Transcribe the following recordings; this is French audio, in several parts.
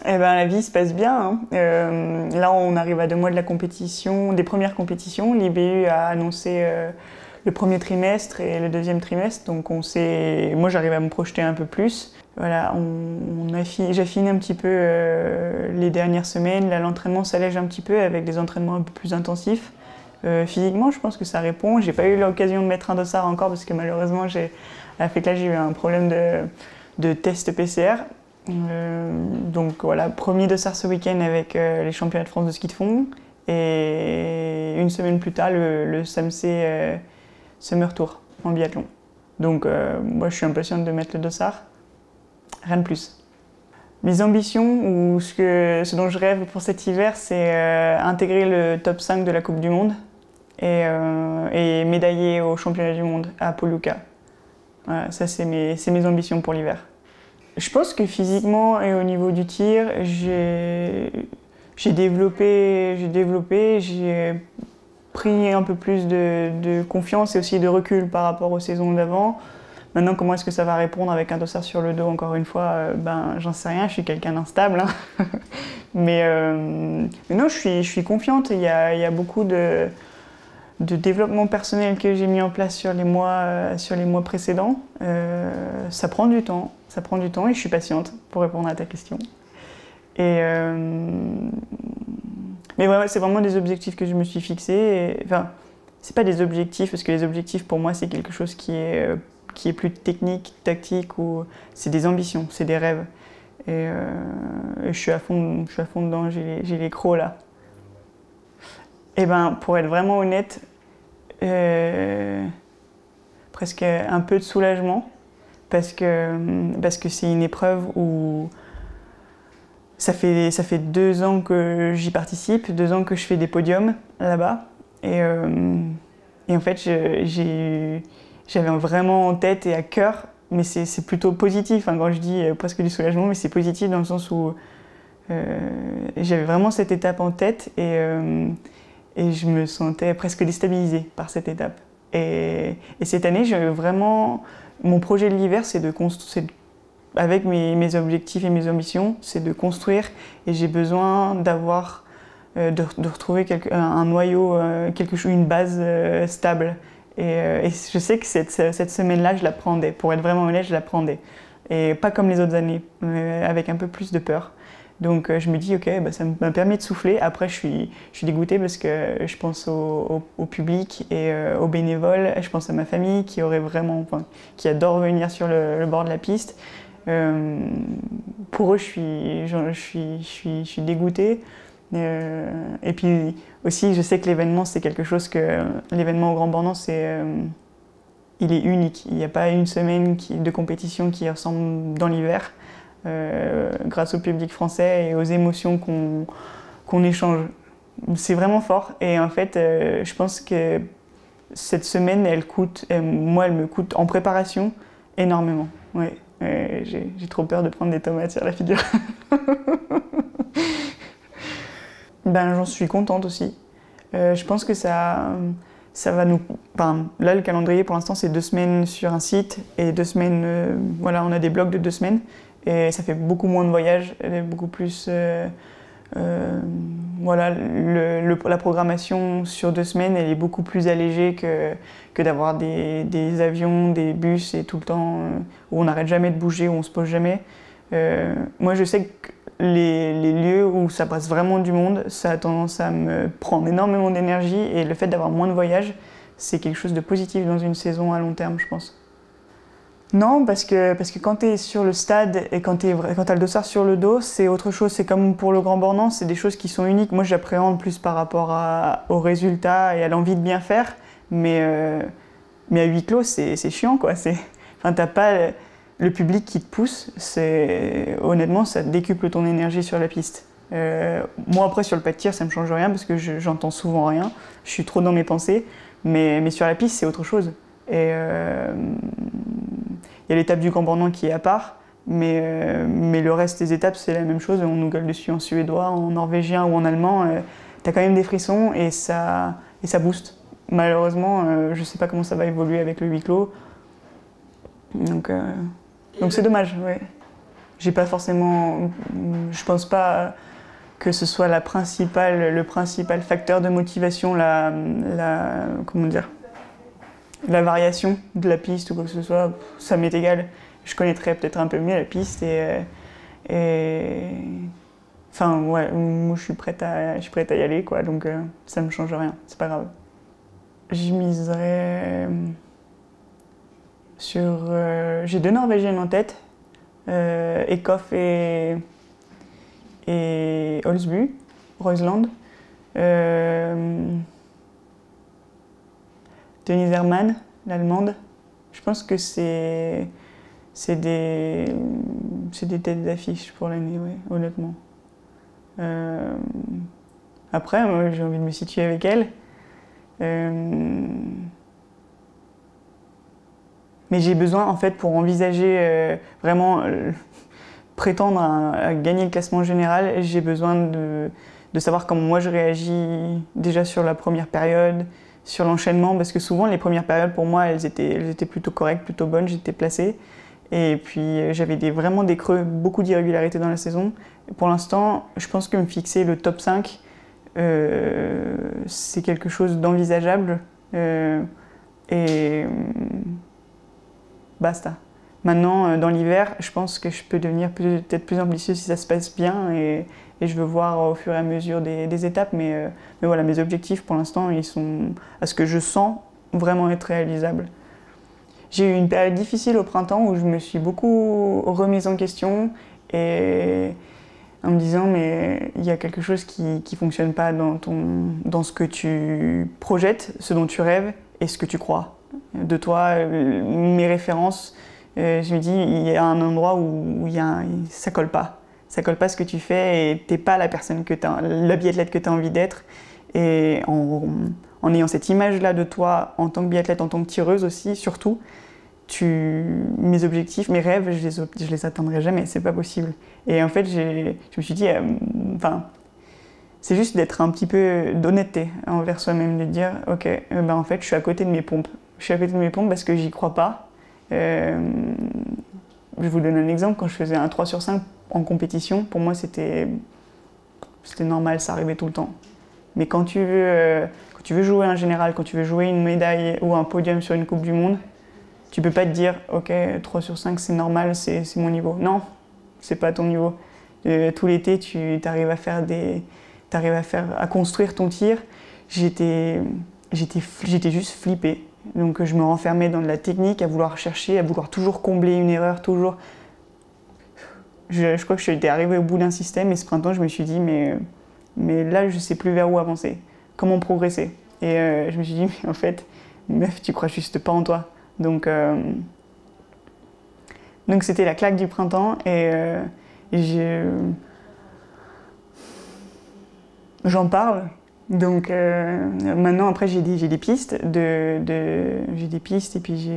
Eh ben, la vie se passe bien, hein. Là, on arrive à 2 mois de la compétition, des premières compétitions. L'IBU a annoncé le premier trimestre et le deuxième trimestre, donc moi j'arrive à me projeter un peu plus. Voilà, j'affine un petit peu les dernières semaines. Là, l'entraînement s'allège un petit peu avec des entraînements un peu plus intensifs. Physiquement, je pense que ça répond. J'ai pas eu l'occasion de mettre un dossard encore parce que malheureusement, à la FECLA, j'ai eu un problème de test PCR. Donc voilà, premier dossard ce week-end avec les championnats de France de ski de fond. Et une semaine plus tard, le SAMC Summer Tour en biathlon. Donc moi, je suis impatiente de mettre le dossard. Rien de plus. Mes ambitions, ou ce dont je rêve pour cet hiver, c'est intégrer le top 5 de la Coupe du Monde et médailler au championnat du monde à Poluca. Voilà, ça, c'est mes ambitions pour l'hiver. Je pense que physiquement et au niveau du tir, j'ai développé, j'ai pris un peu plus de confiance et aussi de recul par rapport aux saisons d'avant. Maintenant, comment est-ce que ça va répondre avec un dossard sur le dos, encore une fois, j'en sais rien, je suis quelqu'un d'instable. Hein. Mais non, je suis confiante. Il y a beaucoup de développement personnel que j'ai mis en place sur les mois précédents. Ça prend du temps et je suis patiente pour répondre à ta question. Mais ouais, c'est vraiment des objectifs que je me suis fixés. Enfin, c'est pas des objectifs, parce que les objectifs pour moi c'est quelque chose qui est plus technique, tactique, ou c'est des ambitions, c'est des rêves. Et je suis à fond dedans, j'ai les crocs là. Et pour être vraiment honnête, presque un peu de soulagement, parce que c'est une épreuve où ça fait 2 ans que j'y participe, 2 ans que je fais des podiums là-bas. Et en fait, j'avais vraiment en tête et à cœur, mais c'est plutôt positif, hein, quand je dis presque du soulagement, mais c'est positif dans le sens où j'avais vraiment cette étape en tête et je me sentais presque déstabilisée par cette étape. Et cette année, mon projet de l'hiver, c'est avec mes objectifs et mes ambitions, c'est de construire, et j'ai besoin de retrouver un noyau, une base stable. Et je sais que cette semaine-là, je la prendais. Pour être vraiment honnête, je la prendais. Et pas comme les autres années, avec un peu plus de peur. Donc je me dis, ok, ça m'a permis de souffler. Après, je suis dégoûtée parce que je pense au public et aux bénévoles. Je pense à ma famille qui qui adore venir sur le bord de la piste. Pour eux, je suis dégoûtée. Et puis aussi, je sais que l'événement, c'est quelque chose l'événement au Grand Bornand, il est unique. Il n'y a pas une semaine de compétition qui ressemble dans l'hiver, grâce au public français et aux émotions qu'on échange. C'est vraiment fort. Et en fait, je pense que cette semaine, elle me coûte en préparation énormément. Ouais. J'ai trop peur de prendre des tomates sur la figure. J'en suis contente aussi. Je pense que ça va nous... là, le calendrier, pour l'instant, c'est 2 semaines sur un site et 2 semaines... on a des blocs de 2 semaines et ça fait beaucoup moins de voyages, beaucoup plus... la programmation sur 2 semaines, elle est beaucoup plus allégée que d'avoir des avions, des bus et tout le temps où on n'arrête jamais de bouger, où on se pose jamais. Moi, je sais que les lieux où ça passe vraiment du monde, ça a tendance à me prendre énormément d'énergie, et le fait d'avoir moins de voyages, c'est quelque chose de positif dans une saison à long terme, je pense. Non, parce que quand tu es sur le stade et quand tu as le dossard sur le dos, c'est autre chose. C'est comme pour le Grand Bornand, c'est des choses qui sont uniques. Moi, j'appréhende plus par rapport aux résultats et à l'envie de bien faire, mais à huis clos, c'est chiant, quoi. T'as pas le public qui te pousse. Honnêtement, ça décuple ton énergie sur la piste. Moi, après, sur le pas de tir, ça me change rien parce que j'entends souvent rien. Je suis trop dans mes pensées, mais sur la piste, c'est autre chose. Et il y a l'étape du Grand Bornand qui est à part, mais le reste des étapes, c'est la même chose. On nous gueule dessus en suédois, en norvégien ou en allemand. T'as quand même des frissons et ça booste. Malheureusement, je sais pas comment ça va évoluer avec le huis clos. Donc c'est dommage, ouais. j'ai pas forcément, je pense pas que ce soit le principal facteur de motivation, comment dire, la variation de la piste ou quoi que ce soit, ça m'est égal. Je connaîtrais peut-être un peu mieux la piste enfin ouais, moi je suis prête à y aller quoi, donc ça me change rien, c'est pas grave. Je miserais sur, j'ai 2 Norvégiennes en tête, Eckhoff et Holsbu, Royland. Denise Herrmann, l'allemande. Je pense que c'est des têtes d'affiche pour l'année, ouais, honnêtement. Après, moi, j'ai envie de me situer avec elle. Mais j'ai besoin, en fait, pour envisager vraiment prétendre à gagner le classement général, j'ai besoin de savoir comment moi je réagis déjà sur la première période, sur l'enchaînement, parce que souvent les premières périodes pour moi elles étaient plutôt correctes, plutôt bonnes, j'étais placée. Et puis j'avais vraiment des creux, beaucoup d'irrégularités dans la saison. Et pour l'instant, je pense que me fixer le top 5, c'est quelque chose d'envisageable. Et basta. Maintenant, dans l'hiver, je pense que je peux devenir peut-être plus ambitieuse si ça se passe bien et je veux voir au fur et à mesure des étapes. Mais voilà, mes objectifs pour l'instant, ils sont à ce que je sens vraiment être réalisables. J'ai eu une période difficile au printemps où je me suis beaucoup remise en question et en me disant mais il y a quelque chose qui ne fonctionne pas dans ce que tu projettes, ce dont tu rêves et ce que tu crois de toi, mes références. Je me dis, il y a un endroit où ça colle pas. Ça colle pas ce que tu fais et t'es pas la personne la biathlète que tu as envie d'être. Et en ayant cette image-là de toi en tant que biathlète, en tant que tireuse aussi, surtout, mes objectifs, mes rêves, je les atteindrai jamais, c'est pas possible. Et en fait, je me suis dit, c'est juste d'être un petit peu d'honnêteté envers soi-même, de dire, ok, en fait, je suis à côté de mes pompes. Je suis à côté de mes pompes parce que j'y crois pas. Je vous donne un exemple, quand je faisais un 3 sur 5 en compétition, pour moi c'était normal, ça arrivait tout le temps. Mais quand tu veux jouer un général, quand tu veux jouer une médaille ou un podium sur une Coupe du Monde, tu peux pas te dire ok, 3 sur 5 c'est normal, c'est mon niveau. Non, c'est pas ton niveau. Tout l'été tu arrives à construire ton tir. J'étais juste flippée. Donc je me renfermais dans de la technique, à vouloir chercher, à vouloir toujours combler une erreur, toujours. Je crois que j'étais arrivée au bout d'un système et ce printemps je me suis dit mais là je sais plus vers où avancer, comment progresser. Et je me suis dit mais en fait, meuf tu crois juste pas en toi. Donc c'était la claque du printemps et j'en parle. Donc maintenant après j'ai des pistes j'ai des pistes et puis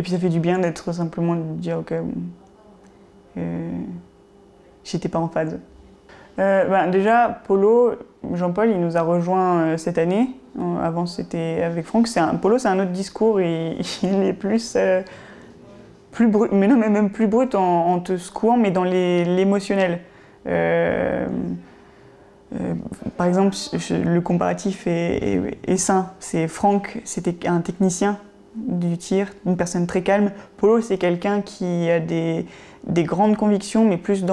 ça fait du bien d'être simplement de dire ok j'étais pas en phase. Déjà Polo, Jean-Paul il nous a rejoint cette année. Avant c'était avec Franck. Polo c'est un autre discours et il est plus brut, mais non mais même plus brut en te secouant mais dans l'émotionnel. Par exemple, le comparatif est sain. Franck, c'était un technicien du tir, une personne très calme. Polo, c'est quelqu'un qui a des grandes convictions, mais plus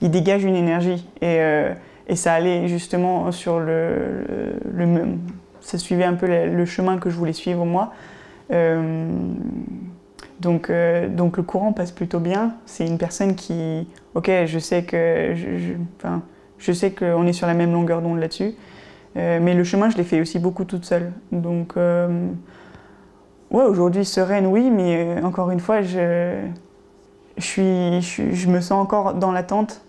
il dégage une énergie. Et ça allait justement sur ça suivait un peu le chemin que je voulais suivre moi. Donc le courant passe plutôt bien. C'est une personne qui, ok, je sais que je sais qu'on est sur la même longueur d'onde là-dessus, mais le chemin, je l'ai fait aussi beaucoup toute seule. Donc, ouais, aujourd'hui, sereine, oui, mais encore une fois, je me sens encore dans l'attente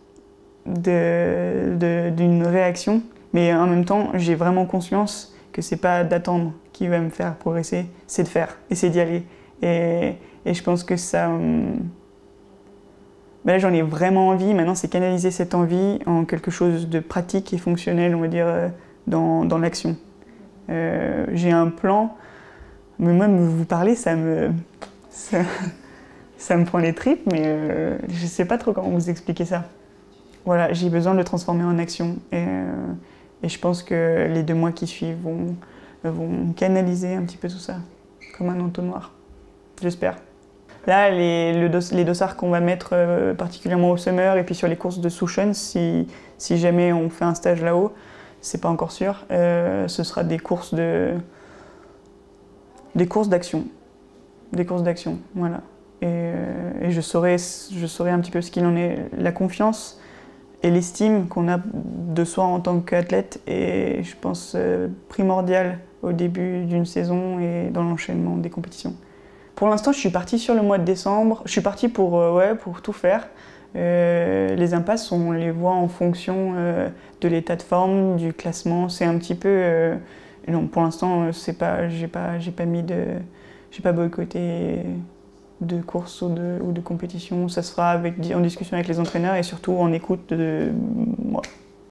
d'une réaction, mais en même temps, j'ai vraiment conscience que c'est pas d'attendre qui va me faire progresser, c'est de faire, et c'est d'y aller. Et je pense que ça... Mais là, j'en ai vraiment envie. Maintenant, c'est canaliser cette envie en quelque chose de pratique et fonctionnel, on va dire, dans l'action. J'ai un plan, mais même vous parler, ça ça me prend les tripes, mais je ne sais pas trop comment vous expliquer ça. Voilà, j'ai besoin de le transformer en action. Et je pense que les 2 mois qui suivent vont canaliser un petit peu tout ça, comme un entonnoir. J'espère. Là, les dossards qu'on va mettre particulièrement au summer et puis sur les courses de Souchon, si jamais on fait un stage là-haut, c'est pas encore sûr, ce sera des courses d'action. Des courses d'action, voilà. Et je saurai un petit peu ce qu'il en est. La confiance et l'estime qu'on a de soi en tant qu'athlète est, je pense, primordiale au début d'une saison et dans l'enchaînement des compétitions. Pour l'instant, je suis partie sur le mois de décembre. Je suis partie pour tout faire. Les impasses, on les voit en fonction de l'état de forme, du classement. C'est un petit peu... non, pour l'instant, j'ai pas boycotté de course ou de compétition. Ça se fera en discussion avec les entraîneurs et surtout en écoute de moi.